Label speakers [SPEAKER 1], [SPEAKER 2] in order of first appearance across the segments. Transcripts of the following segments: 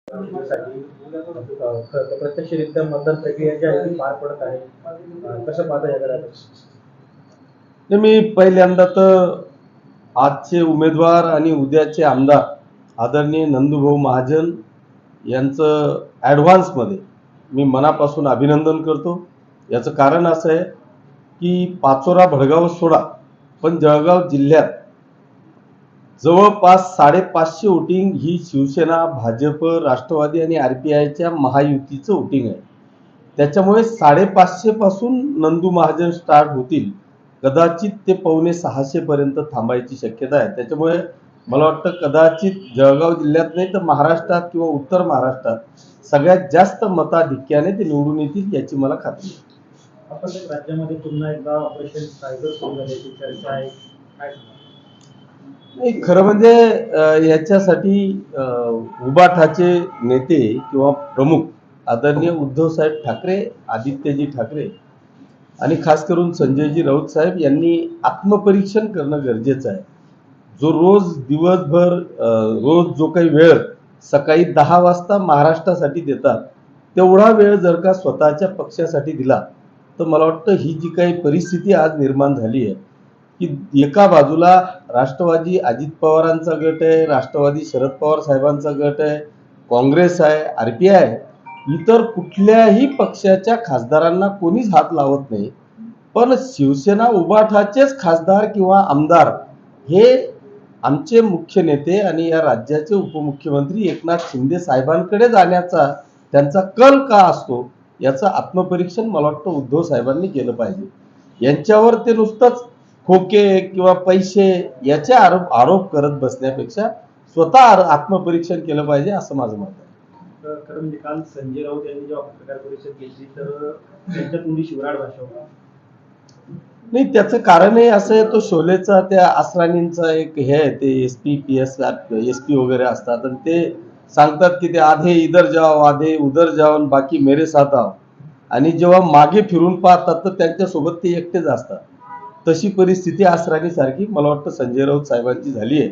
[SPEAKER 1] साठी प्रत्यक्षरित्या मतदान प्रक्रिया जी आहे ती पार पडत आहे. कसं पाहता या घरात?
[SPEAKER 2] मी पहिल्यांदा तर आजचे उमेदवार आणि उद्याचे आमदार आदरणीय नंदूभाऊ महाजन यांचं ॲडव्हान्समध्ये मी मनापासून अभिनंदन करतो. याचं कारण असं आहे की पाचोरा भडगाव सोडा पण जळगाव जिल्ह्यात जवळपास 550 वोटिंग ही शिवसेना, भाजप, राष्ट्रवादी आणि RPIच्या महायुतीचं वोटिंग आहे. त्याच्यामुळे 550 पासून नंदू महाजन स्टार्ट होतील. कदाचित ते 550 पर्यंत थांबायची शक्यता आहे. त्याच्यामुळे मला वाटतं कदाचित जळगाव जिल्ह्यात नाही तर महाराष्ट्रात किंवा उत्तर महाराष्ट्रात सगळ्यात जास्त मताधिक्याने ते निवडून येतील याची मला खात्री आहे.
[SPEAKER 1] आपण राज्यामध्ये पुन्हा एकदा ऑपरेशन टायगर सुरू झाल्याची चर्चा आहे, काय सांगणार?
[SPEAKER 2] नाही, खरं म्हणजे याच्यासाठी उबाठाचे नेते किंवा प्रमुख आदरणीय उद्धवसाहेब ठाकरे, आदित्यजी ठाकरे आणि खास करून संजयजी राऊत साहेब यांनी आत्मपरीक्षण करणं गरजेचं आहे. जो रोज दिवसभर रोज जो काही वेळ सकाळी 10 वाजता महाराष्ट्रासाठी देतात तेवढा वेळ जर का स्वतःच्या पक्षासाठी दिला तर मला वाटतं ही जी काही परिस्थिती आज निर्माण झाली आहे की एका बाजूला राष्ट्रवादी अजित पवारांचा गट आहे, राष्ट्रवादी शरद पवार साहेबांचा गट आहे, काँग्रेस आहे, RPI आहे, इतर कुठल्याही पक्षाच्या खासदारांना कोणीच हात लावत नाही. पण शिवसेना उबाठाचेच खासदार किंवा आमदार हे आमचे मुख्य नेते आणि या राज्याचे उपमुख्यमंत्री एकनाथ शिंदे साहेबांकडे जाण्याचा त्यांचा कल का असतो याचं आत्मपरीक्षण मला वाटतं उद्धव साहेबांनी केलं पाहिजे. यांच्यावर ते नुसतंच खोके किंवा पैसे याचे आरोप करत बसण्यापेक्षा स्वतः आत्मपरीक्षण केलं पाहिजे असं माझं मत आहे.
[SPEAKER 1] खरं म्हणजे काल संजय राऊत यांनी जेव्हा पत्रकार परिषद घेतली तर त्यांच्या तोंडी शिवराळ भाषा होता.
[SPEAKER 2] नाही, त्याचं कारणही असं आहे, तो शोलेचा त्या असरानींचा एक हे आहे, ते SP वगैरे असतात आणि ते सांगतात की ते आधे इधर जाओ आधे उधर जाओ बाकी मेरे साथ आओ, आणि जेव्हा मागे फिरून पाहतात तर त्यांच्यासोबत ते एकटेच असतात. तशी परिस्थिती असरानी सारखी मला वाटतं संजय राऊत साहेबांची झाली आहे.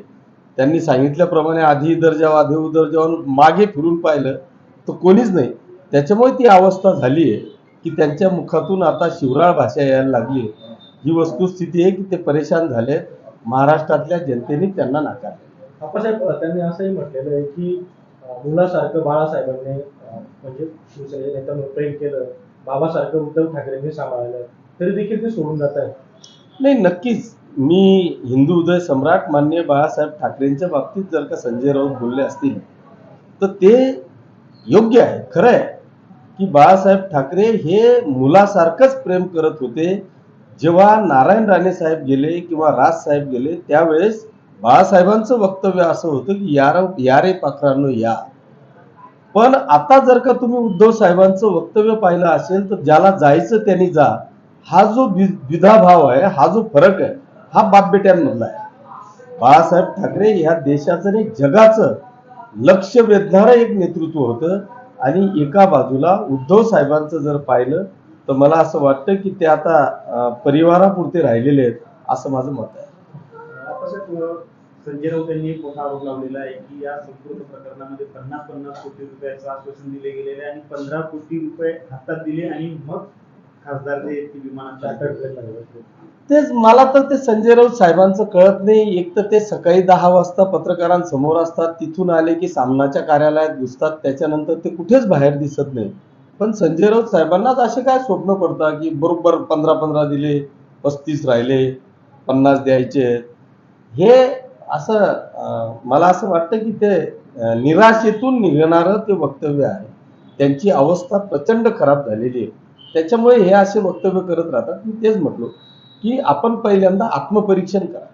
[SPEAKER 2] त्यांनी सांगितल्याप्रमाणे आधी इधर जाओ आधे उधर जाऊन मागे फिरून पाहिलं तर कोणीच नाही. त्याच्यामुळे ती अवस्था झाली आहे की त्यांच्या मुखातून आता शिवराळ भाषा यायला लागली आहे. ही वस्तुस्थिती आहे की ते परेशान झाले. महाराष्ट्रातल्या जनतेने त्यांना नाकारले.
[SPEAKER 1] आप्पासाहेब त्यांनी असंही म्हटलेलं आहे की मुलासारखं बाळासाहेबांनी म्हणजे शिवसेनेच्या नेत्यांवर प्रेम केलं, बाबासारखं उद्धव ठाकरेंनी सांभाळलं, तरी देखील ते सोडून जात आहेत.
[SPEAKER 2] नाही, नक्कीच मी हिंदू हृदय सम्राट माननीय बाळासाहेब ठाकरेंच्या बाबतीत जर का संजय राऊत बोलले असतील तर ते योग्य आहे, खरं आहे की बाळासाहेब ठाकरे हे मुलासारखंच प्रेम करत होते. जेव्हा नारायण राणे साहेब गेले किंवा राज साहेब गेले त्यावेळेस बाळासाहेबांचं वक्तव्य असं होतं की या रे पाखरांनो या. पण आता जर का तुम्ही उद्धव साहेबांचं वक्तव्य पाहिलं असेल तर ज्याला जायचं त्यांनी जा, हा जो द्विधा भाव आहे, हा जो फरक आहे, हा बाप बेट्यांमधला आहे. बाळासाहेब ठाकरे ह्या देशाचं आणि जगाचं लक्ष वेधणारं एक नेतृत्व होतं आणि एका बाजूला उद्धव साहेबांचं जर पाहिलं तर मला असं वाटतं की ते आता परिवारापुरते राहिलेले आहेत असं माझं मत आहे.
[SPEAKER 1] संजय राऊत यांनी एक मोठा आरोप लावलेला आहे की या संपूर्ण प्रकरणामध्ये 50-50 कोटी रुपयाचं आश्वासन दिले गेलेले आणि 15 कोटी रुपये हातात दिले आणि मग खासदार जे विमानात.
[SPEAKER 2] तेच मला तर ते संजय राऊत साहेबांचं कळत नाही. एक तर ते सकाळी 10 वाजता पत्रकारांसमोर असतात, तिथून आले की सामनाच्या कार्यालयात घुसतात, त्याच्यानंतर ते कुठेच बाहेर दिसत नाही. पण संजय राऊत साहेबांनाच असे काय स्वप्न पडतात की बरोबर 15-15 दिले, 35 राहिले, 50 द्यायचे. हे असं मला असं वाटतं की ते निराशेतून निघणारं ते वक्तव्य आहे. त्यांची अवस्था प्रचंड खराब झालेली आहे. त्याच्यामुळे हे असे वक्तव्य करत राहतात. मी तेच म्हटलो की आपण पहिल्यांदा आत्मपरीक्षण करा.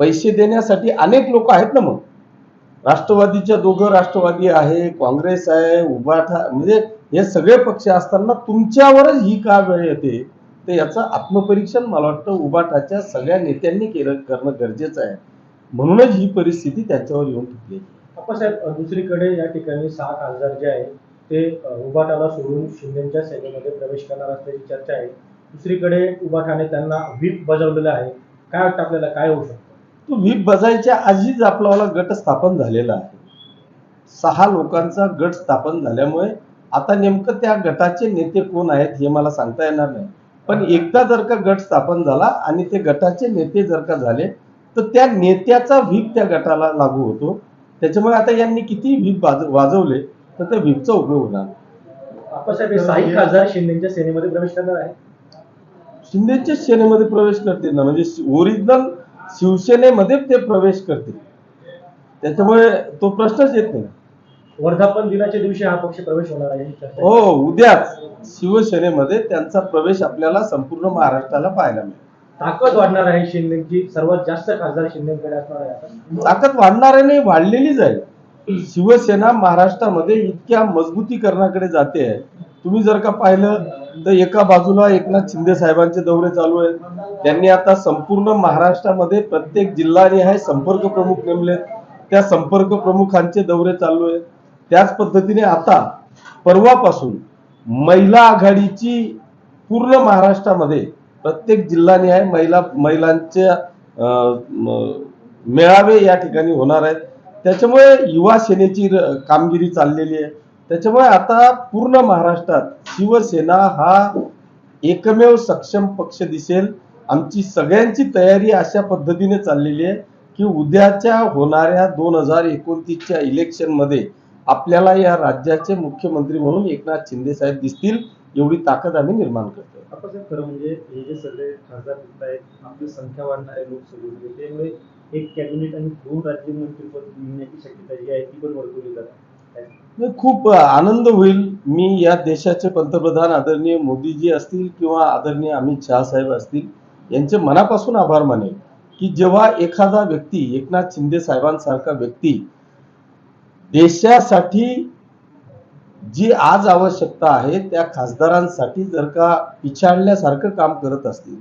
[SPEAKER 2] पैसे देण्यासाठी अनेक लोक आहेत ना, मग राष्ट्रवादीच्या दोघं राष्ट्रवादी आहे, काँग्रेस आहे, उभाठा, म्हणजे हे सगळे पक्ष असताना तुमच्यावरच ही का वेळ येते, तर याचं आत्मपरीक्षण मला वाटतं उभाठाच्या सगळ्या नेत्यांनी करणं गरजेचं आहे. म्हणूनच ही परिस्थिती त्यांच्यावर येऊन ठेवली.
[SPEAKER 1] आप्पासाहेब दुसरीकडे या ठिकाणी 6 खासदार जे आहेत ते उभाटाला सोडून शिंदेच्या सेनेमध्ये प्रवेश करणार असल्याची चर्चा आहे. दुसरीकडे उभाटाने त्यांना व्हीप बजावलेला आहे. काय वाटतं आपल्याला, काय होऊ शकतं?
[SPEAKER 2] तो व्हीप बजायच्या आधीच आपला गट स्थापन झालेला आहे. 6 लोकांचा गट स्थापन झाल्यामुळे आता नेमकं त्या गटाचे नेते कोण आहेत हे मला सांगता येणार नाही. पण एकदा जर का गट स्थापन झाला आणि ते गटाचे नेते जर का झाले तर त्या नेत्याचा व्हीप त्या गटाला लागू होतो. त्याच्यामुळे आता यांनी किती व्हीप वाजवले तर त्या व्हीपचा उपयोग होणार.
[SPEAKER 1] आप्पासाहेब हे 6 खासदार शिंदेच्या सेनेमध्ये प्रवेश करणार आहे.
[SPEAKER 2] शिंदेच्या सेनेमध्ये प्रवेश करतील ना, म्हणजे ओरिजिनल शिवसेनेमध्ये ते प्रवेश करतील. त्याच्यामुळे तो प्रश्नच येत नाही.
[SPEAKER 1] वर्धापन दिनाच्या दिवशी हा पक्ष प्रवेश होणार आहे ही चर्चा आहे.
[SPEAKER 2] हो, उद्याच शिवसेनेमध्ये त्यांचा प्रवेश आपल्याला संपूर्ण महाराष्ट्राला पाहायला मिळेल.
[SPEAKER 1] ताकद वाढणार आहे शिंदेची, सर्वात जास्त खासदार शिंदेकडे असणार आहे आता.
[SPEAKER 2] ताकद वाढणार नाही, वाढलेलीच आहे. शिवसेना महाराष्ट्रामध्ये इतक्या मजबूतीकरणाकडे जाते आहे. तुम्ही जर का पाहिलं तर एका बाजूला एकनाथ शिंदे साहेबांचे दौरे चालू आहेत. त्यांनी आता संपूर्ण महाराष्ट्रामध्ये प्रत्येक जिल्हानिहाय संपर्क प्रमुख नेमलेत. त्या संपर्क प्रमुखांचे दौरे चालू आहेत. त्याच पद्धतीने आता परवापासून महिला आघाडीची पूर्ण महाराष्ट्रामध्ये प्रत्येक जिल्हानिहाय महिलांचे मेळावे या ठिकाणी होणार आहेत. त्याच्यामुळे युवा सेनेची कामगिरी चाललेली आहे. त्याच्यामुळे आता पूर्ण महाराष्ट्रात शिवसेना हा एकमेव सक्षम पक्ष दिसेल. आमची सगळ्यांची तयारी अशा पद्धतीने चाललेली आहे की उद्याच्या होणाऱ्या 2029च्या इलेक्शन मध्ये आपल्याला या राज्याचे मुख्यमंत्री म्हणून एकनाथ शिंदे साहेब दिसतील, एवढी ताकद आम्ही निर्माण करतो.
[SPEAKER 3] आपण खरं म्हणजे हे जे सगळे खासदार दिसत आहेत, आपली संख्या वाढणार आहे लोकसभेमध्ये, त्यामुळे एक कॅबिनेट आणि 2 राज्यमंत्रीपद मिळण्याची शक्यता जी आहे ती पण वर्तवली जाते.
[SPEAKER 2] खूप आनंद होईल. मी या देशाचे पंतप्रधान आदरणीय मोदीजी असतील किंवा आदरणीय अमित शहा साहेब असतील यांचे मनापासून आभार मानेल की जेव्हा एखादा व्यक्ती, एकनाथ शिंदे साहेबांसारखा व्यक्ती देशासाठी जी आज आवश्यकता आहे त्या खासदारांसाठी जर का पिछाडल्यासारखं काम करत असतील,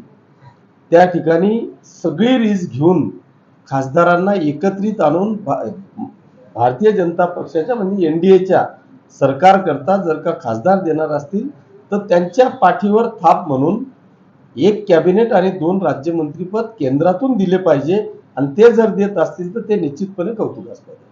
[SPEAKER 2] त्या ठिकाणी सगळी रीस घेऊन खासदारांना एकत्रित आणून भारतीय जनता पक्षाच्या म्हणजे एनडीएच्या सरकारकरता जर का खासदार देणार असतील तर त्यांच्या पाठीवर थाप म्हणून एक कॅबिनेट आणि 2 राज्यमंत्रीपद केंद्रातून दिले पाहिजे. आणि ते जर देत असतील तर ते निश्चितपणे कौतुकास्पद आहे.